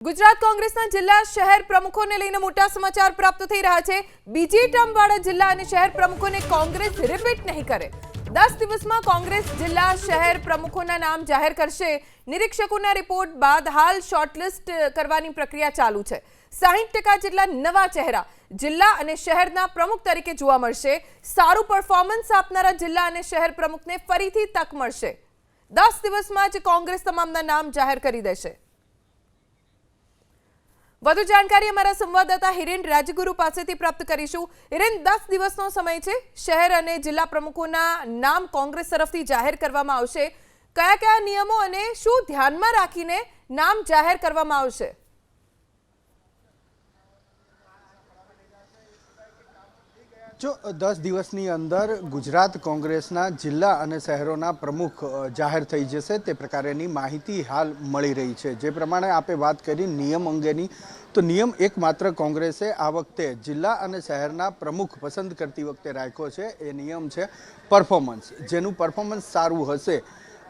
ગુજરાત કોંગ્રેસના જિલ્લા શહેર પ્રમુખોને લઈને મોટા સમાચાર પ્રાપ્ત થઈ રહ્યા છે। બીજી ટર્મવાળા જિલ્લા અને શહેર પ્રમુખોને કોંગ્રેસ રિપીટ નહીં કરે। 10 દિવસમાં કોંગ્રેસ જિલ્લા શહેર પ્રમુખોના નામ જાહેર કરશે। નિરીક્ષકોના રિપોર્ટ બાદ હાલ શોર્ટલિસ્ટ કરવાની પ્રક્રિયા ચાલુ છે। 60% જેટલા નવા ચહેરા જિલ્લા અને શહેરના પ્રમુખ તરીકે જોવા મળશે। સારું પરફોર્મન્સ આપનારા જિલ્લા અને શહેર પ્રમુખને ફરીથી તક મળશે। 10 દિવસમાં જ કોંગ્રેસ તમામના નામ જાહેર કરી દેશે। વધુ જાણકારી અમારા સંવાદદાતા હિરેન રાજગુરુ પાસેથી પ્રાપ્ત કરીશું। હિરેન, 10 દિવસનો સમય છે। શહેર અને જિલ્લા પ્રમુખોના નામ કોંગ્રેસ તરફથી જાહેર કરવામાં આવશે। કયા કયા નિયમો અને શું ધ્યાનમાં રાખીને નામ જાહેર કરવામાં આવશે? જો 10 દિવસની અંદર ગુજરાત કોંગ્રેસના જિલ્લા અને શહેરોના પ્રમુખ જાહેર થઈ જશે તે પ્રકારની માહિતી હાલ મળી રહી છે। જે પ્રમાણે આપે વાત કરી નિયમ અંગેની, તો નિયમ એકમાત્ર કોંગ્રેસે આ વખતે જિલ્લા અને શહેરના પ્રમુખ પસંદ કરતી વખતે રાખ્યો છે। એ નિયમ છે પરફોર્મન્સ। જેનું પરફોર્મન્સ સારું હશે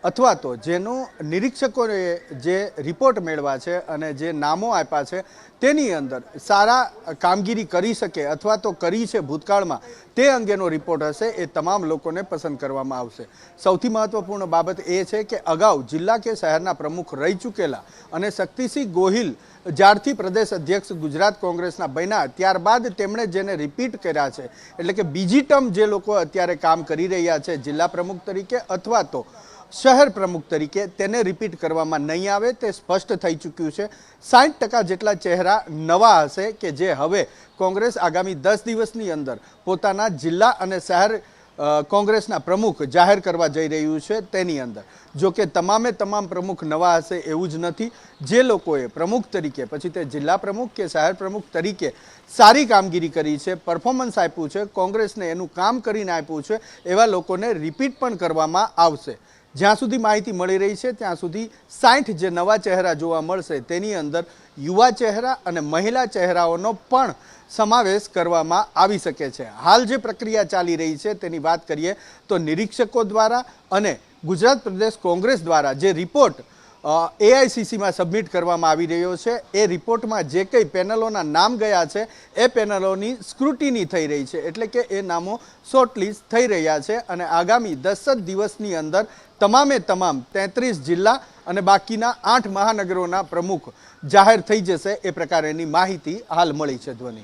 અથવા તો જેનું નિરીક્ષકોએ જે રિપોર્ટ મેળવ્યા છે અને જે નામો આપ્યા છે તેની અંદર સારા કામગીરી કરી શકે અથવા તો કરી છે ભૂતકાળમાં, તે અંગેનો રિપોર્ટ હશે એ તમામ લોકોને પસંદ કરવામાં આવશે। સૌથી મહત્વપૂર્ણ બાબત એ છે કે અગાઉ જિલ્લા કે શહેરના પ્રમુખ રહી ચૂકેલા અને શક્તિસિંહ ગોહિલ જ્યારથી પ્રદેશ અધ્યક્ષ ગુજરાત કોંગ્રેસના બન્યા ત્યારબાદ તેમણે જેને રિપીટ કર્યા છે, એટલે કે બીજી ટર્મ જે લોકો અત્યારે કામ કરી રહ્યા છે જિલ્લા પ્રમુખ તરીકે અથવા તો શહેર પ્રમુખ તરીકે, તેને રિપીટ કરવામાં નહીં આવે તે સ્પષ્ટ થઈ ચૂક્યું છે। 60% જેટલા ચહેરા નવા હશે કે જે હવે કોંગ્રેસ આગામી 10 દિવસની અંદર પોતાના જિલ્લા અને શહેર કોંગ્રેસના પ્રમુખ જાહેર કરવા જઈ રહ્યું છે। તેની અંદર જો કે તમામે તમામ પ્રમુખ નવા હશે એવું જ નથી। જે લોકોએ પ્રમુખ તરીકે, પછી તે જિલ્લા પ્રમુખ કે શહેર પ્રમુખ તરીકે સારી કામગીરી કરી છે, પરફોર્મન્સ આપ્યું છે, કોંગ્રેસને એનું કામ કરીને આપ્યું છે, એવા લોકોને રિપીટ પણ કરવામાં આવશે। જ્યાં સુધી માહિતી મળી રહી છે ત્યાં સુધી 60 જે નવા ચહેરા જોવા મળશે તેની અંદર યુવા ચહેરા અને મહિલા ચહેરાઓનો પણ સમાવેશ કરવામાં આવી શકે છે। હાલ જે પ્રક્રિયા ચાલી રહી છે તેની વાત કરીએ તો નિરીક્ષકો દ્વારા અને ગુજરાત પ્રદેશ કોંગ્રેસ દ્વારા જે રિપોર્ટ એઆઈસીસીમાં સબમિટ કરવામાં આવી રહ્યો છે, એ રિપોર્ટમાં જે કંઈ પેનલોના નામ ગયા છે એ પેનલોની સ્ક્રુટિની થઈ રહી છે, એટલે કે એ નામો શોર્ટલિસ્ટ થઈ રહ્યા છે અને આગામી 10 દિવસની અંદર તમામે તમામ 33 જિલ્લા અને બાકીના 8 મહાનગરોના પ્રમુખ જાહેર થઈ જશે એ પ્રકારની માહિતી હાલ મળી છે। ધ્વનિ।